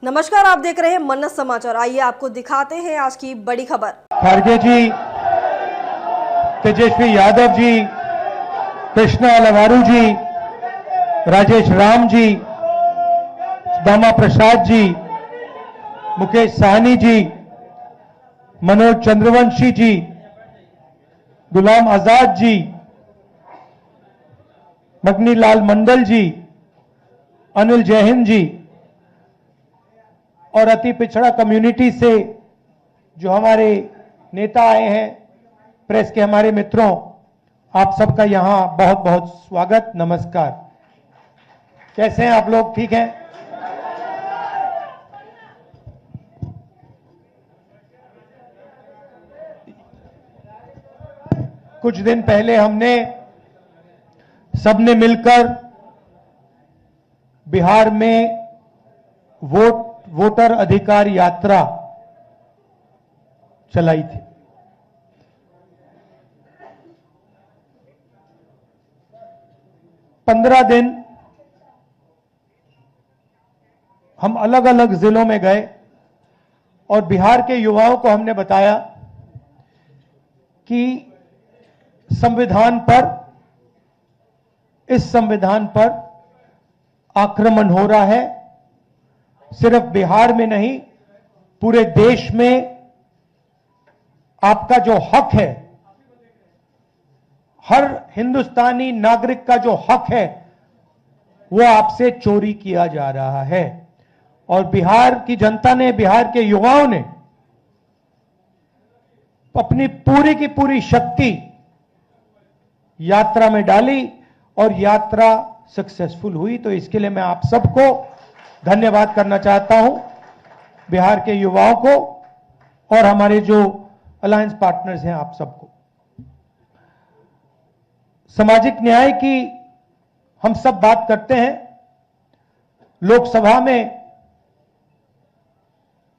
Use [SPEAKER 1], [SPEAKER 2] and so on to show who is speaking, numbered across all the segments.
[SPEAKER 1] नमस्कार, आप देख रहे हैं मन्नत समाचार। आइए आपको दिखाते हैं आज की बड़ी खबर।
[SPEAKER 2] खड़गे जी, तेजस्वी यादव जी, कृष्णा लवारू जी, राजेश राम जी, दामा प्रसाद जी, मुकेश साहनी जी, मनोज चंद्रवंशी जी, गुलाम आजाद जी, मगनी लाल मंडल जी, अनिल जैहिंद जी और अति पिछड़ा कम्युनिटी से जो हमारे नेता आए हैं, प्रेस के हमारे मित्रों, आप सबका यहां बहुत बहुत स्वागत, नमस्कार। कैसे हैं आप लोग? ठीक हैं? कुछ दिन पहले हमने सबने मिलकर बिहार में वोटर अधिकार यात्रा चलाई थी। पंद्रह दिन हम अलग अलग जिलों में गए और बिहार के युवाओं को हमने बताया कि इस संविधान पर आक्रमण हो रहा है। सिर्फ बिहार में नहीं, पूरे देश में आपका जो हक है, हर हिंदुस्तानी नागरिक का जो हक है, वो आपसे चोरी किया जा रहा है। और बिहार की जनता ने, बिहार के युवाओं ने अपनी पूरी की पूरी शक्ति यात्रा में डाली और यात्रा सक्सेसफुल हुई। तो इसके लिए मैं आप सबको धन्यवाद करना चाहता हूं, बिहार के युवाओं को और हमारे जो अलायंस पार्टनर्स हैं, आप सबको। सामाजिक न्याय की हम सब बात करते हैं। लोकसभा में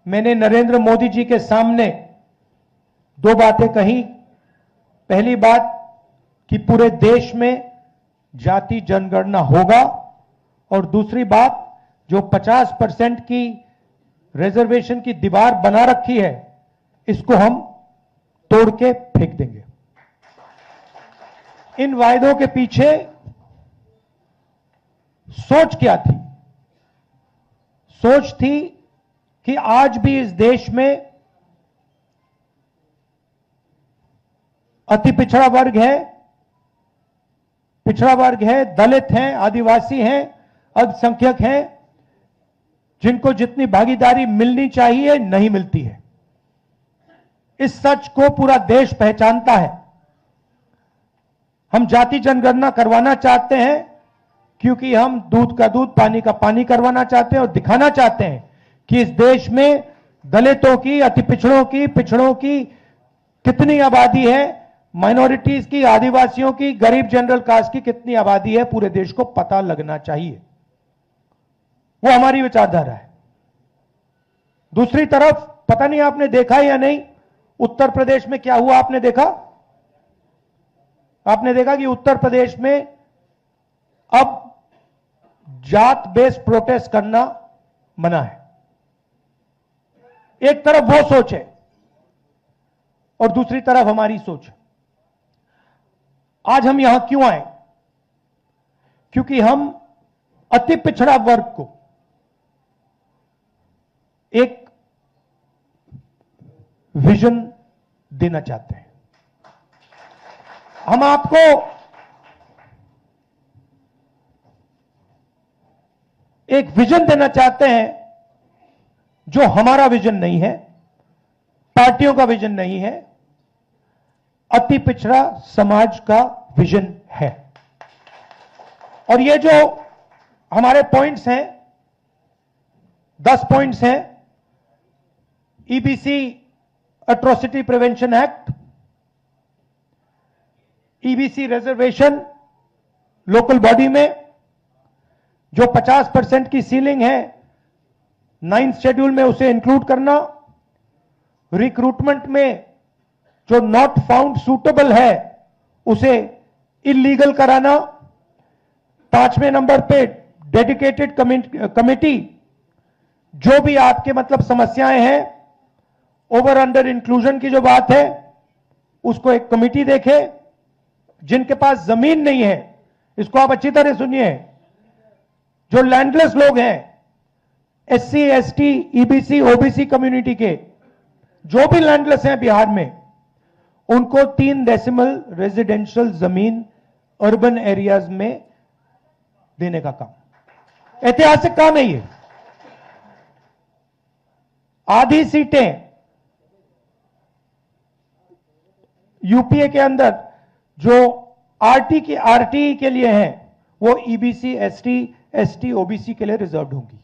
[SPEAKER 2] मैंने नरेंद्र मोदी जी के सामने दो बातें कही। पहली बात कि पूरे देश में जाति जनगणना होगा, और दूसरी बात, जो 50% की रिजर्वेशन की दीवार बना रखी है, इसको हम तोड़ के फेंक देंगे। इन वायदों के पीछे सोच क्या थी? सोच थी कि आज भी इस देश में अति पिछड़ा वर्ग है, दलित हैं, आदिवासी हैं, अल्पसंख्यक हैं, जिनको जितनी भागीदारी मिलनी चाहिए नहीं मिलती है। इस सच को पूरा देश पहचानता है। हम जाति जनगणना करवाना चाहते हैं क्योंकि हम दूध का दूध, पानी का पानी करवाना चाहते हैं और दिखाना चाहते हैं कि इस देश में दलितों की, अति पिछड़ों की कितनी आबादी है, माइनॉरिटीज की, आदिवासियों की, गरीब जनरल कास्ट की कितनी आबादी है, पूरे देश को पता लगना चाहिए। वो हमारी विचारधारा है। दूसरी तरफ, पता नहीं आपने देखा या नहीं, उत्तर प्रदेश में क्या हुआ? आपने देखा कि उत्तर प्रदेश में अब जात बेस्ड प्रोटेस्ट करना मना है। एक तरफ वो सोच है और दूसरी तरफ हमारी सोच है। आज हम यहां क्यों आए? क्योंकि हम अति पिछड़ा वर्ग को एक विजन देना चाहते हैं। हम आपको एक विजन देना चाहते हैं जो हमारा विजन नहीं है, पार्टियों का विजन नहीं है, अति पिछड़ा समाज का विजन है। और ये जो हमारे पॉइंट्स हैं, 10 पॉइंट्स हैं। EBC atrocity prevention act, EBC reservation local body में, जो 50% की सीलिंग है 9th शेड्यूल में, उसे इंक्लूड करना। रिक्रूटमेंट में जो नॉट फाउंड सूटेबल है उसे इलीगल कराना। 5वें नंबर पे डेडिकेटेड कमिटी जो भी आपके मतलब समस्याएं हैं, ओवर अंडर इंक्लूजन की जो बात है, उसको एक कमिटी देखे। जिनके पास जमीन नहीं है, इसको आप अच्छी तरह सुनिए, जो लैंडलेस लोग हैं, SC, ST, EBC, OBC community के जो भी लैंडलेस हैं बिहार में, उनको 3 डेसिमल रेजिडेंशियल जमीन अर्बन एरियाज में देने का काम, ऐतिहासिक काम है ये। आधी सीटें यूपीए के अंदर जो आरटी के लिए हैं, वो ईबीसी, एसटी, एसटी, ओबीसी के लिए रिजर्व्ड होंगी।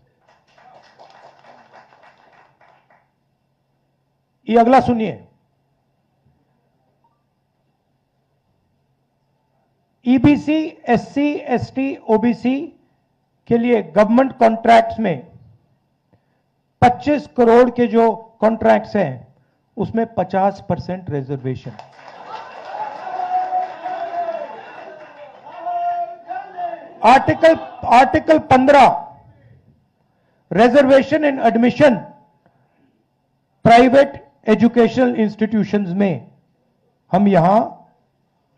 [SPEAKER 2] ये अगला सुनिए, ईबीसी, एससी, एसटी, ओबीसी के लिए गवर्नमेंट कॉन्ट्रैक्ट्स में 25 करोड़ के जो कॉन्ट्रैक्ट्स हैं, उसमें 50% रिजर्वेशन। आर्टिकल 15 रिजर्वेशन इन एडमिशन प्राइवेट एजुकेशनल इंस्टीट्यूशंस में हम यहां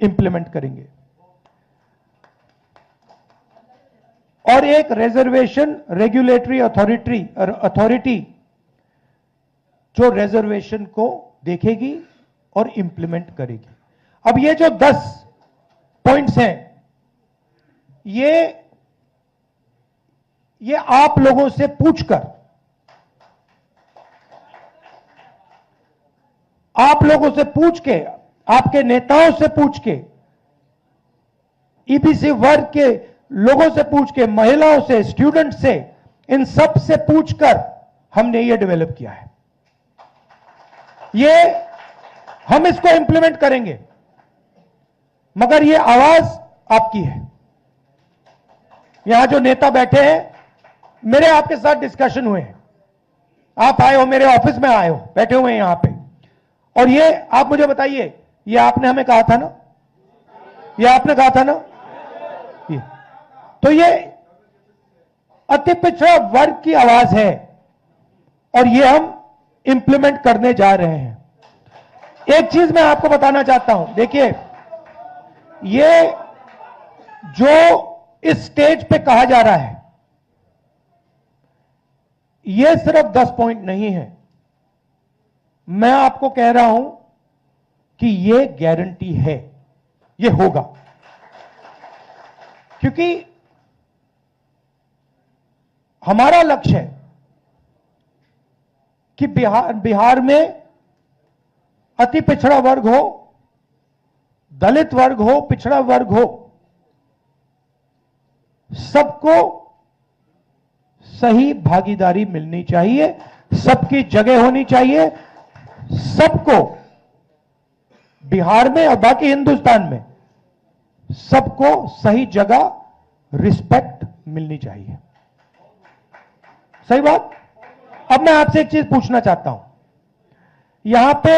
[SPEAKER 2] इंप्लीमेंट करेंगे। और एक रिजर्वेशन रेगुलेटरी अथॉरिटी जो रिजर्वेशन को देखेगी और इंप्लीमेंट करेगी। अब ये जो 10 पॉइंट्स हैं, ये आप लोगों से पूछकर, आप लोगों से पूछ के, आपके नेताओं से पूछ के, ईबीसी वर्ग के लोगों से पूछ के, महिलाओं से, स्टूडेंट से, इन सब से पूछकर हमने ये डेवलप किया है। ये हम इसको इंप्लीमेंट करेंगे, मगर ये आवाज आपकी है। यहां जो नेता बैठे हैं, मेरे आपके साथ डिस्कशन हुए हैं, आप आए हो, मेरे ऑफिस में आए हो, बैठे हुए हैं यहां पे, और ये आप मुझे बताइए, ये आपने हमें कहा था ना, ये आपने कहा था ना, ये तो ये अति पिछड़ा वर्ग की आवाज है, और ये हम इंप्लीमेंट करने जा रहे हैं। एक चीज मैं आपको बताना चाहता हूं, देखिए, ये जो इस स्टेज पे कहा जा रहा है, ये सिर्फ 10 पॉइंट नहीं है। मैं आपको कह रहा हूं कि ये गारंटी है, ये होगा, क्योंकि हमारा लक्ष्य है कि बिहार में अति पिछड़ा वर्ग हो, दलित वर्ग हो, पिछड़ा वर्ग हो, सबको सही भागीदारी मिलनी चाहिए, सबकी जगह होनी चाहिए, सबको बिहार में और बाकी हिंदुस्तान में सबको सही जगह रिस्पेक्ट मिलनी चाहिए। सही बात। अब मैं आपसे एक चीज पूछना चाहता हूं, यहां पे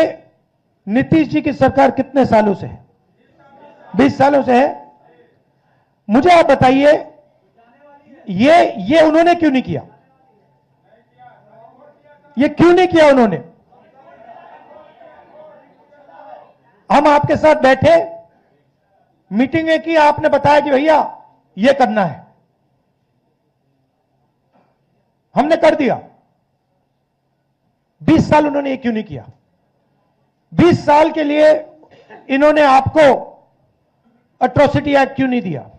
[SPEAKER 2] नीतीश जी की सरकार कितने सालों से है? 20 सालों से है। मुझे आप बताइए, ये उन्होंने क्यों नहीं किया? ये क्यों नहीं किया उन्होंने? हम आपके साथ बैठे, मीटिंगें की, आपने बताया कि भैया ये करना है, हमने कर दिया। 20 साल उन्होंने ये क्यों नहीं किया? 20 साल के लिए इन्होंने आपको एट्रोसिटी एक्ट क्यों नहीं दिया?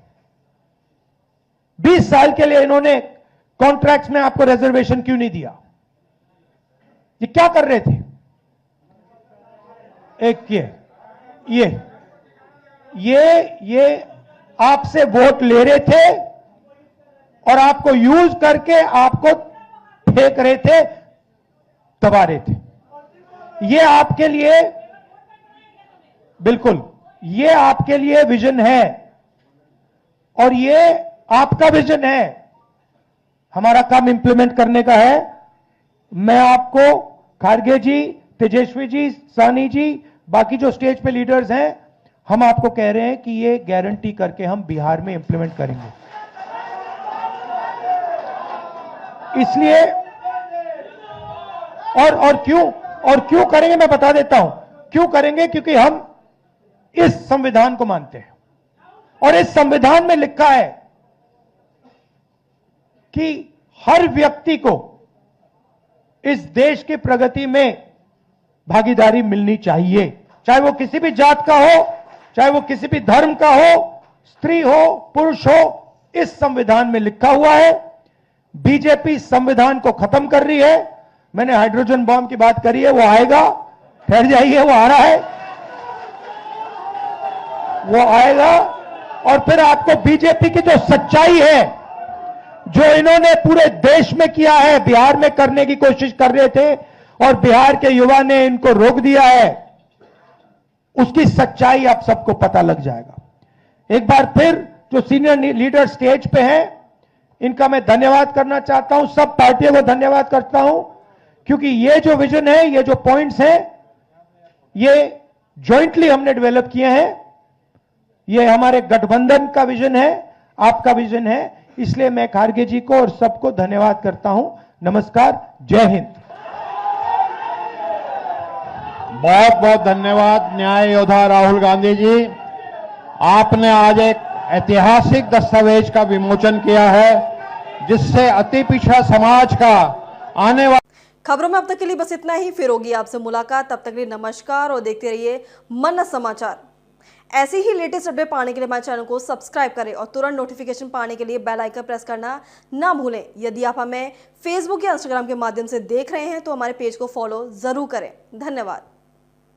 [SPEAKER 2] 20 साल के लिए इन्होंने कॉन्ट्रैक्ट्स में आपको रिजर्वेशन क्यों नहीं दिया? ये क्या कर रहे थे? एक ये आपसे वोट ले रहे थे और आपको यूज करके आपको फेंक रहे थे, दबा रहे थे। ये आपके लिए, बिल्कुल, ये आपके लिए विजन है और ये आपका विजन है। हमारा काम इंप्लीमेंट करने का है। मैं आपको, खारगे जी, तेजस्वी जी, सानी जी, बाकी जो स्टेज पे लीडर्स हैं, हम आपको कह रहे हैं कि ये गारंटी करके हम बिहार में इंप्लीमेंट करेंगे। और क्यों करेंगे मैं बता देता हूं। क्यों करेंगे? क्योंकि हम इस संविधान को मानते हैं और इस संविधान में लिखा है कि हर व्यक्ति को इस देश की प्रगति में भागीदारी मिलनी चाहिए, चाहे वो किसी भी जात का हो, चाहे वो किसी भी धर्म का हो, स्त्री हो, पुरुष हो। इस संविधान में लिखा हुआ है। बीजेपी संविधान को खत्म कर रही है। मैंने हाइड्रोजन बॉम्ब की बात करी है, वो आएगा, ठहर जाइए, वो आ रहा है, वो आएगा। और फिर आपको बीजेपी की जो सच्चाई है, जो इन्होंने पूरे देश में किया है, बिहार में करने की कोशिश कर रहे थे और बिहार के युवा ने इनको रोक दिया है, उसकी सच्चाई आप सबको पता लग जाएगा। एक बार फिर जो सीनियर लीडर स्टेज पे हैं, इनका मैं धन्यवाद करना चाहता हूं, सब पार्टियों को धन्यवाद करता हूं, क्योंकि ये जो विजन है, ये जो पॉइंट्स हैं, ये जॉइंटली हमने डेवलप किए हैं। ये हमारे गठबंधन का विजन है, आपका विजन है। इसलिए मैं खारगे जी को और सबको धन्यवाद करता हूं। नमस्कार, जय हिंद।
[SPEAKER 3] बहुत बहुत धन्यवाद न्याय योद्धा राहुल गांधी जी। आपने आज एक ऐतिहासिक दस्तावेज का विमोचन किया है, जिससे अति पिछड़ा समाज का आने वाला।
[SPEAKER 1] खबरों में अब तक के लिए बस इतना ही। फिर होगी आपसे मुलाकात, तब तक के लिए नमस्कार और देखते रहिए मन समाचार। ऐसी ही लेटेस्ट अपडेट पाने के लिए हमारे चैनल को सब्सक्राइब करें और तुरंत नोटिफिकेशन पाने के लिए बेल आइकन प्रेस करना ना भूलें। यदि आप हमें फेसबुक या इंस्टाग्राम के माध्यम से देख रहे हैं तो हमारे पेज को फॉलो जरूर करें। धन्यवाद।